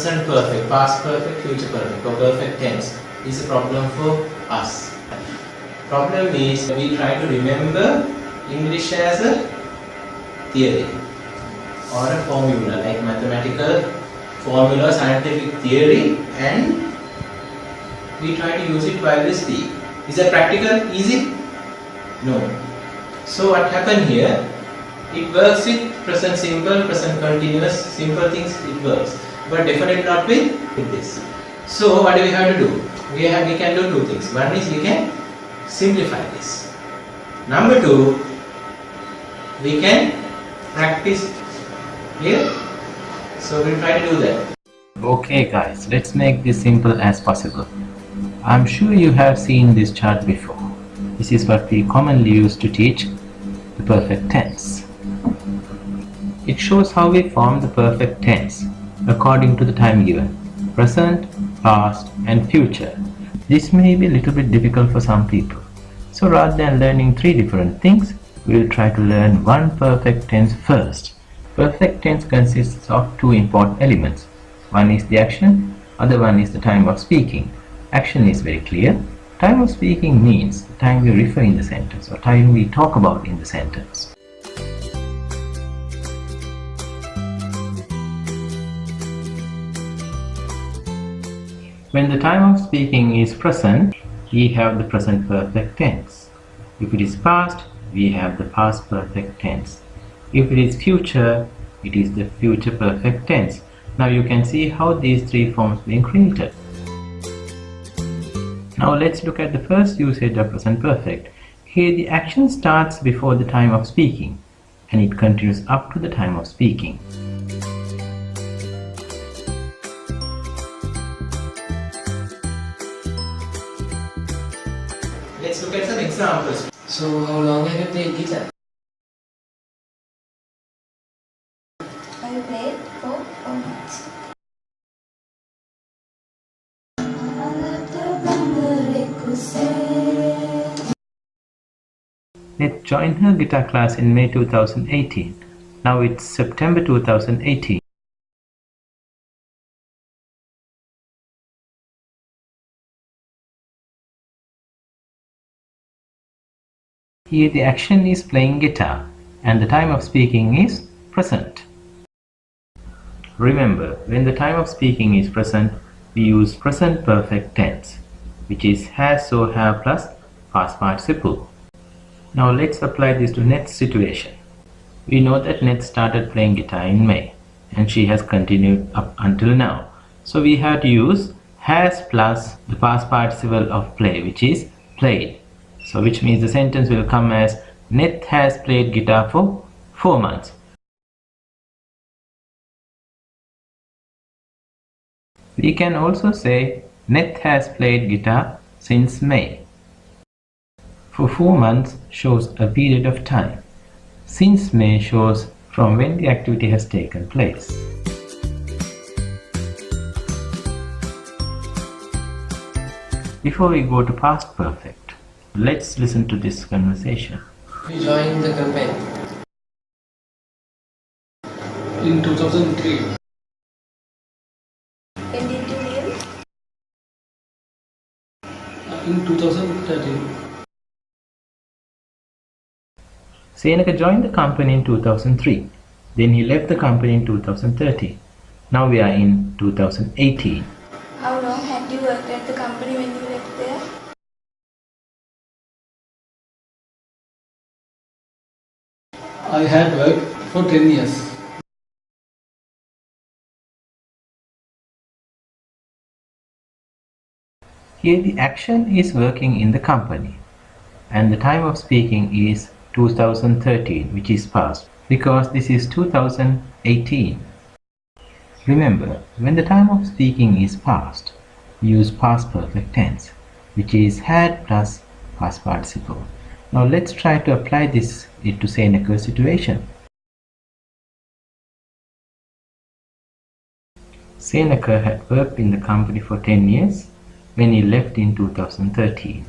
present perfect, past perfect, future perfect or perfect tense is a problem for us. Problem is we try to remember English as a theory or a formula, like mathematical formula, scientific theory, and we try to use it while we speak. Is that practical? Easy? No. So what happened here? It works with present simple, present continuous, simple things it works, but definitely not with this. So what do we have to do? We can do two things. One is we can simplify this. Number two, we can practice here. So we'll try to do that. Okay guys, let's make this simple as possible. I'm sure you have seen this chart before. This is what we commonly use to teach the perfect tense. It shows how we form the perfect tense according to the time given: present, past and future. This may be a little bit difficult for some people. So rather than learning three different things, we will try to learn one perfect tense first. Perfect tense consists of two important elements. One is the action, other one is the time of speaking. Action is very clear. Time of speaking means the time we refer in the sentence or time we talk about in the sentence. When the time of speaking is present, we have the present perfect tense. If it is past, we have the past perfect tense. If it is future, it is the future perfect tense. Now you can see how these three forms being created. Now let's look at the first usage of present perfect. Here the action starts before the time of speaking and it continues up to the time of speaking. Let's look at some examples. So how long have you played guitar? I played for 4 months. Ned joined her guitar class in May 2018. Now it's September 2018. Here the action is playing guitar and the time of speaking is present. Remember, when the time of speaking is present, we use present perfect tense, which is has, so, have plus past participle. Now let's apply this to Ned's situation. We know that Ned started playing guitar in May and she has continued up until now. So we have to use has plus the past participle of play, which is played. So which means the sentence will come as Ned has played guitar for 4 months. We can also say Ned has played guitar since May. For 4 months shows a period of time. Since May shows from when the activity has taken place. Before we go to past perfect, let's listen to this conversation. You joined the campaign in 2003. When did you leave? In 2013. Senaka joined the company in 2003. Then he left the company in 2013. Now we are in 2018. How long had you worked at the company when you left there? I had worked for 10 years. Here the action is working in the company and the time of speaking is 2013, which is past, because this is 2018. Remember, when the time of speaking is past, we use past perfect tense, which is had plus past participle. Now let's try to apply this to Senaka's situation. Senaka had worked in the company for 10 years when he left in 2013.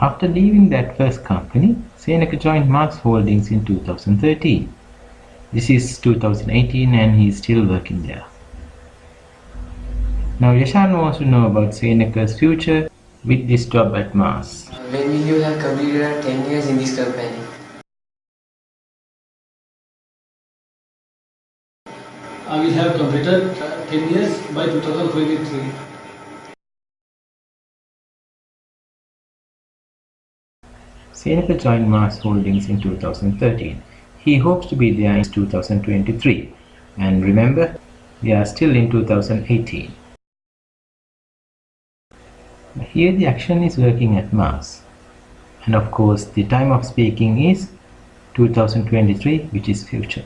After leaving that first company, Senaka joined Mars Holdings in 2013. This is 2018 and he is still working there. Now Yashan wants to know about Senaka's future with this job at Mars. When will you have completed 10 years in this company? I will have completed 10 years by 2023. Senaka joined Mars Holdings in 2013. He hopes to be there in 2023. And remember, we are still in 2018. Here the action is working at Mars. And of course, the time of speaking is 2023, which is future.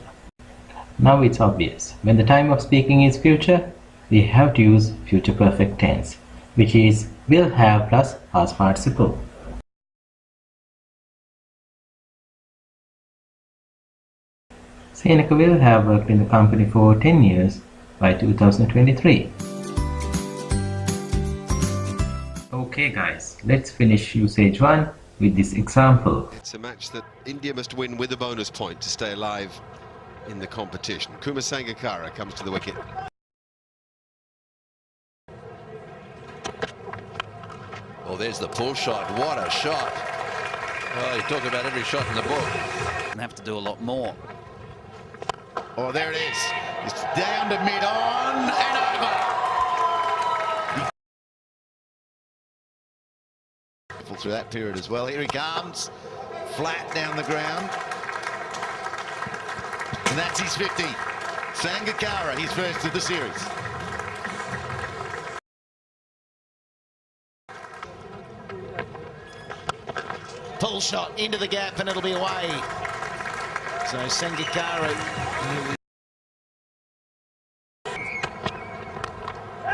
Now it's obvious. When the time of speaking is future, we have to use future perfect tense, which is will have plus past participle. Senaka will have worked in the company for 10 years by 2023. Okay guys, let's finish usage 1 with this example. It's a match that India must win with a bonus point to stay alive in the competition. Kumar Sangakkara comes to the wicket. Oh, there's the pull shot. What a shot. Well, you talk about every shot in the book. And have to do a lot more. Oh, there it is. It's down to mid-on and over. Through that period as well. Here he comes. Flat down the ground. And that's his 50. Sangakkara, his first of the series. Pull shot into the gap and it'll be away. So Sangakkara.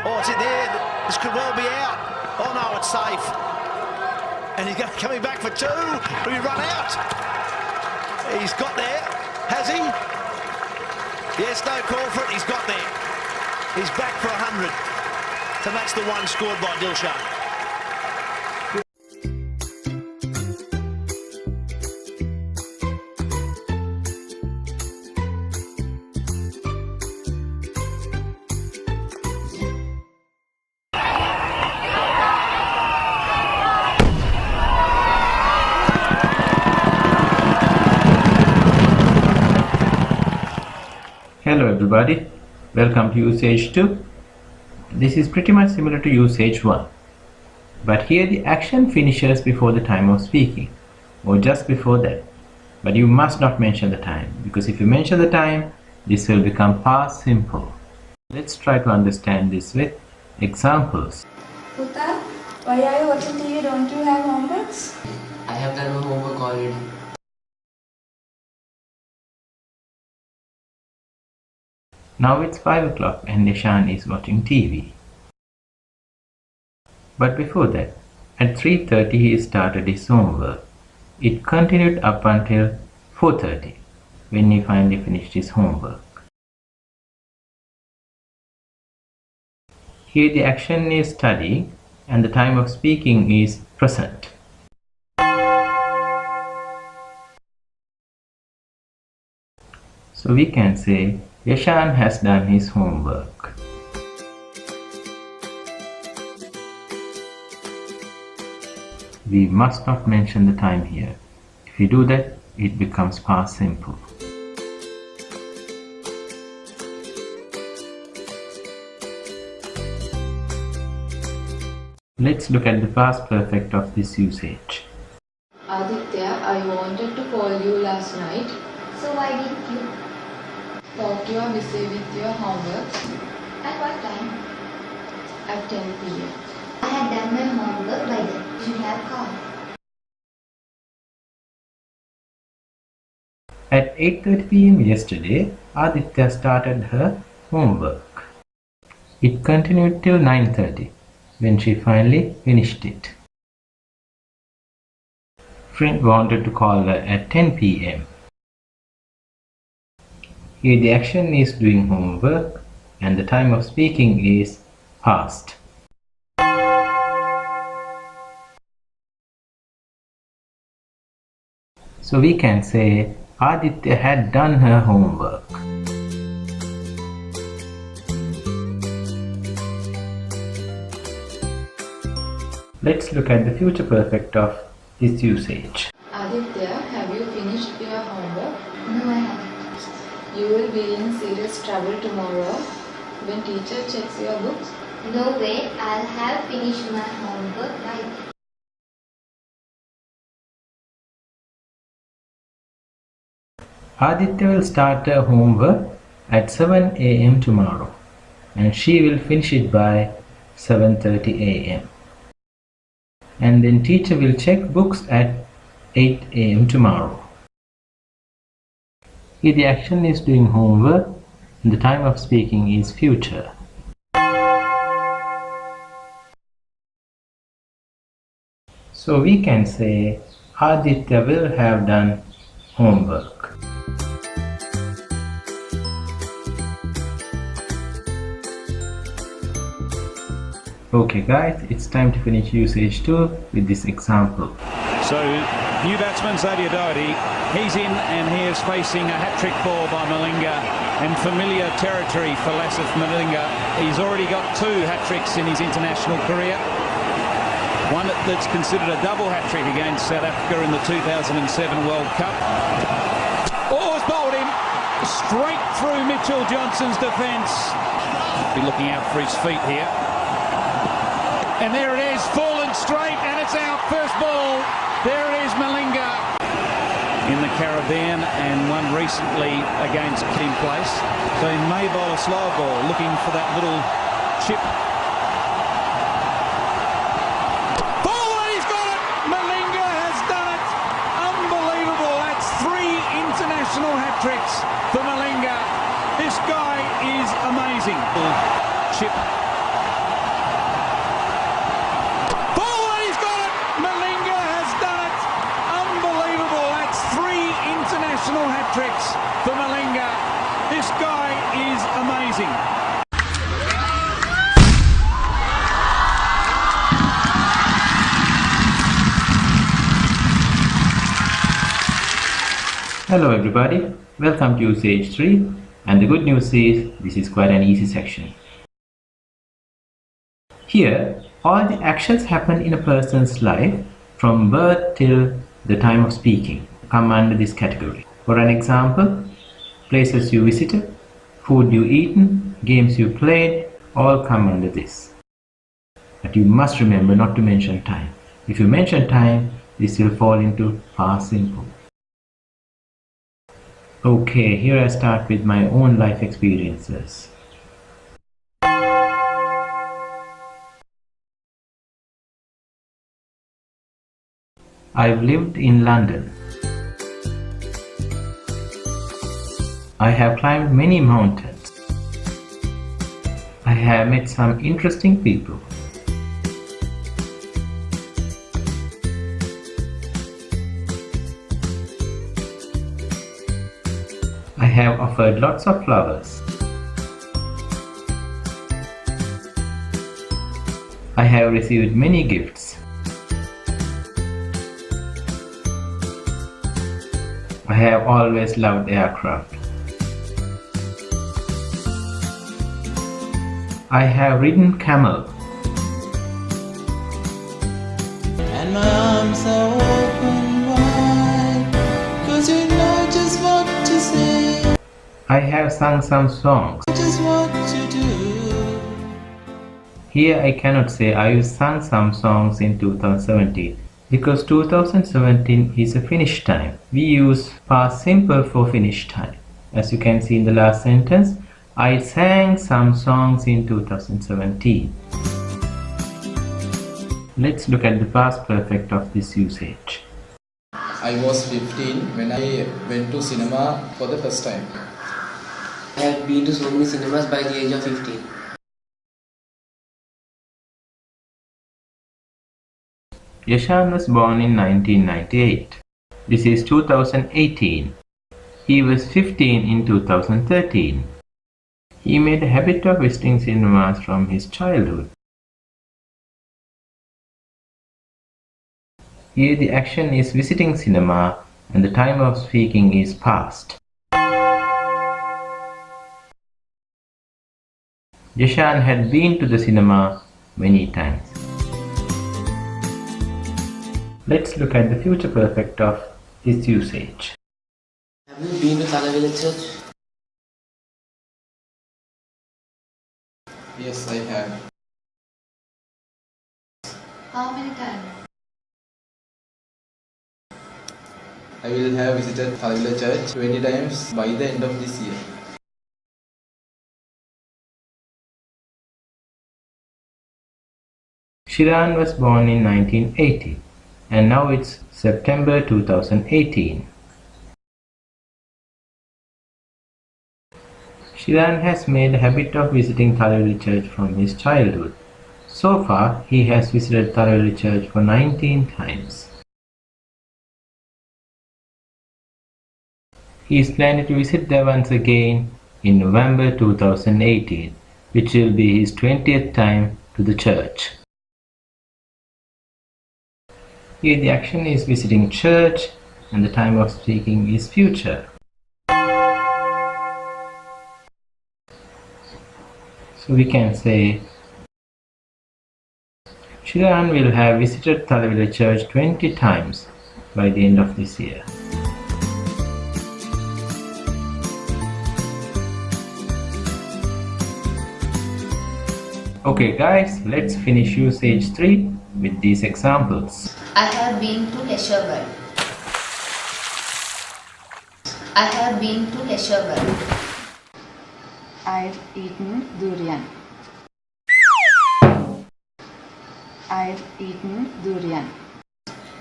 Oh, it's in there. This could well be out. Oh no, it's safe. And he's coming back for two. Will he run out? He's got there. Has he? Yes, no call for it. He's got there. He's back for 100 to match the one scored by Dilshan. Hello everybody, welcome to usage 2. This is pretty much similar to usage 1. But here the action finishes before the time of speaking, or just before that. But you must not mention the time, because if you mention the time, this will become past simple. Let's try to understand this with examples. Puta, why are you watching TV? Don't you have homeworks? I have done my homework already. Now it's 5 o'clock and Yashan is watching TV. But before that, at 3:30 he started his homework. It continued up until 4:30 when he finally finished his homework. Here the action is studying and the time of speaking is present. So we can say Yashan has done his homework. We must not mention the time here. If we do that, it becomes past simple. Let's look at the past perfect of this usage. Aditya, I wanted to call you last night. So why didn't you? Thought you are busy with your homework At what time? at 10 p.m. I had done my homework by then. You should have called. At 8:30 p.m. yesterday, Aditya started her homework. It continued till 9:30 when she finally finished it. Friend wanted to call her at 10 p.m. Here the action is doing homework and the time of speaking is past. So we can say Aditya had done her homework. Let's look at the future perfect of this usage. Aditya, have you finished your homework? No, I haven't. You will be in serious trouble tomorrow when teacher checks your books. No way, I'll have finished my homework by then. Aditya will start her homework at 7 a.m. tomorrow and she will finish it by 7:30 a.m. And then teacher will check books at 8 a.m. tomorrow. Here the action is doing homework and the time of speaking is future. So we can say Aditya will have done homework. Okay guys, it's time to finish usage 2 with this example. So, new batsman Zadia Doherty, he's in and he is facing a hat-trick ball by Malinga and familiar territory for Lasith Malinga. He's already got 2 hat-tricks in his international career. One that's considered a double hat-trick against South Africa in the 2007 World Cup. Oh, it's bowled him straight through Mitchell Johnson's defence. Be looking out for his feet here. And there it is, fallen straight, and it's out. First ball. There it is, Malinga. In the Caribbean, and one recently against in place. So he may bowl a slow ball, looking for that little chip. Ball, he's got it! Malinga has done it! Unbelievable. That's 3 international hat-tricks for Malinga. This guy is amazing. Chip. International hat-tricks for Malinga. This guy is amazing. Hello everybody, welcome to usage 3, and the good news is this is quite an easy section. Here, all the actions happen in a person's life from birth till the time of speaking come under this category. For an example, places you visited, food you eaten, games you played, all come under this. But you must remember not to mention time. If you mention time, this will fall into past simple. Okay, here I start with my own life experiences. I've lived in London. I have climbed many mountains. I have met some interesting people. I have offered lots of flowers. I have received many gifts. I have always loved aircraft. I have ridden camel. And my arms are open wide, 'cause you know just what to say, I have sung some songs. just what to do. Here I cannot say I've sung some songs in 2017 because 2017 is a finish time. We use past simple for finish time. As you can see in the last sentence, I sang some songs in 2017. Let's look at the past perfect of this usage. I was 15 when I went to cinema for the first time. I had been to so many cinemas by the age of 15. Yashan was born in 1998. This is 2018. He was 15 in 2013. He made a habit of visiting cinemas from his childhood. Here the action is visiting cinema and the time of speaking is past. Jishan had been to the cinema many times. Let's look at the future perfect of this usage. Have you been to Kadawatha church? Yes, I have. How many times? I will have visited Kadawatha church 20 times by the end of this year. Shiran was born in 1980 and now it's September 2018. Shiran has made a habit of visiting Kadawatha church from his childhood. So far, he has visited Kadawatha church for 19 times. He is planning to visit there once again in November 2018, which will be his 20th time to the church. Here the action is visiting church and the time of speaking is future. So we can say Shiran will have visited Kadawatha church 20 times by the end of this year. Okay guys, let's finish usage 3 with these examples. I have been to Leshogal. I have been to Leshogal. I've eaten durian. I've eaten durian.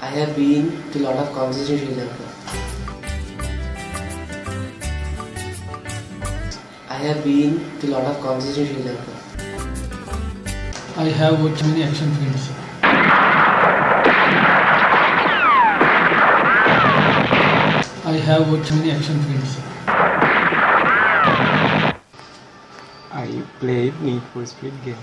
I have been to a lot of concerts in Sri Lanka. I have been to a lot of concerts in Sri Lanka. I have watched many action films. I have watched many action films. I played Need for Speed game.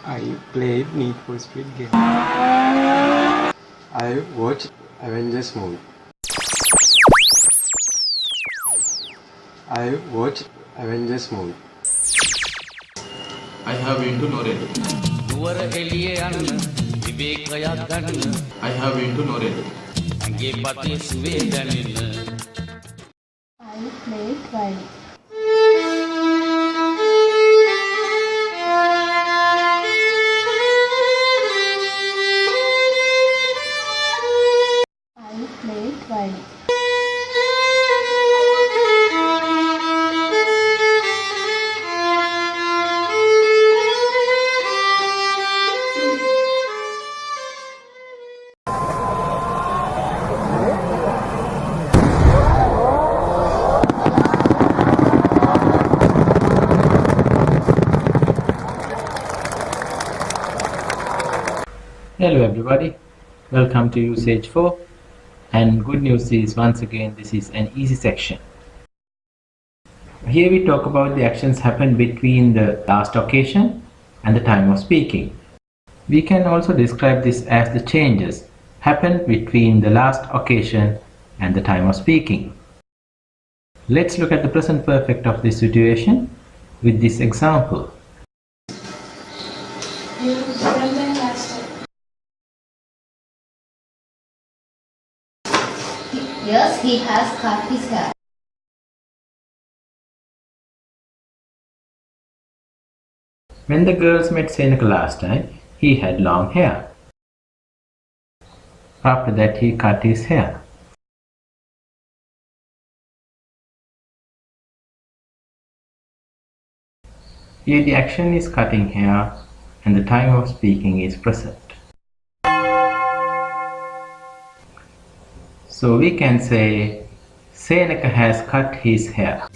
I played Need for Speed game. I watched Avengers movie. I watched Avengers movie. I have been to Norway. I have been to Norway. I played violin. I played violin. Hello everybody, welcome to usage 4, and good news is once again this is an easy section. Here we talk about the actions happened between the last occasion and the time of speaking. We can also describe this as the changes happened between the last occasion and the time of speaking. Let's look at the present perfect of this situation with this example. Yes, he has cut his hair. When the girls met Senaka last time, he had long hair. After that, he cut his hair. Here the action is cutting hair and the time of speaking is present. So we can say Senaka has cut his hair.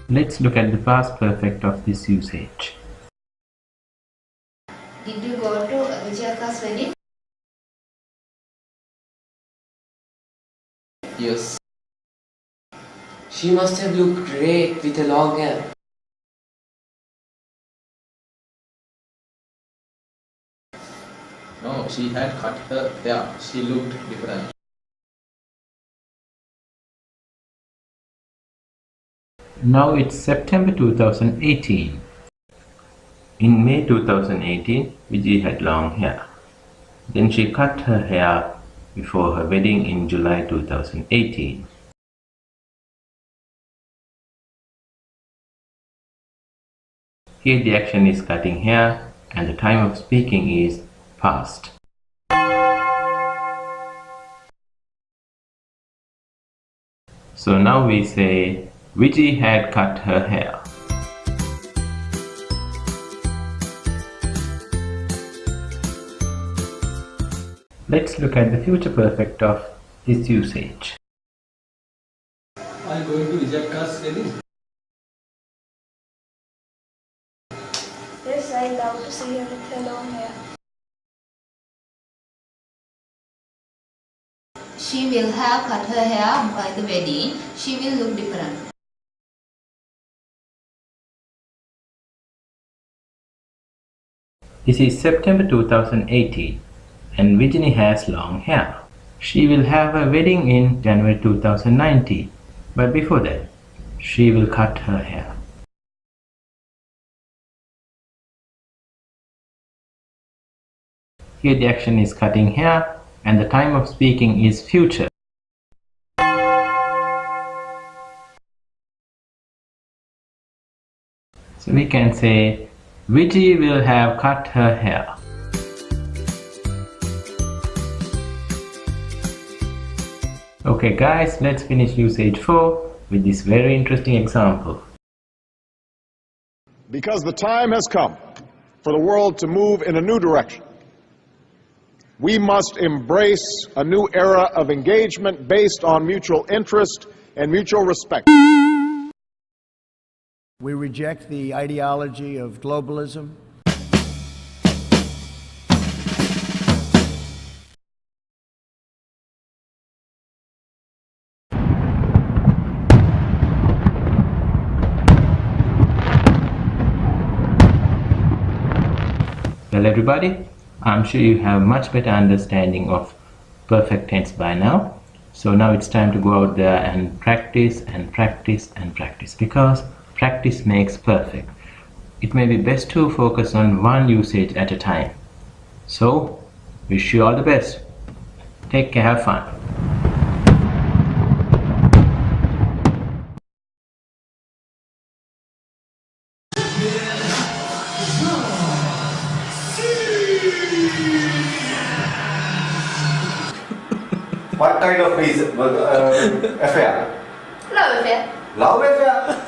Let's look at the past perfect of this usage. Did you go to Vijayaka's wedding? Yes. She must have looked great with a long hair. No, she had cut her hair. She looked different. Now it's September 2018. In May 2018, Vijay had long hair. Then she cut her hair before her wedding in July 2018. Here the action is cutting hair and the time of speaking is past. So now we say Vijay had cut her hair. Let's look at the future perfect of this usage. Are you going to Vijayaka's wedding? Yes, I love to see her with her long hair. She will have cut her hair by the wedding. She will look different. This is September 2018 and Vijay has long hair. She will have a wedding in January 2019, but before that, she will cut her hair. Here the action is cutting hair and the time of speaking is future. So we can say Vijay will have cut her hair. Okay guys, let's finish usage 4 with this very interesting example. Because the time has come for the world to move in a new direction. We must embrace a new era of engagement based on mutual interest and mutual respect. We reject the ideology of globalism. Well everybody, I'm sure you have much better understanding of perfect tense by now. So now it's time to go out there and practice and practice and practice, because practice makes perfect. It may be best to focus on one usage at a time. So, wish you all the best. Take care, have fun. What kind of affair? Love affair. Love affair?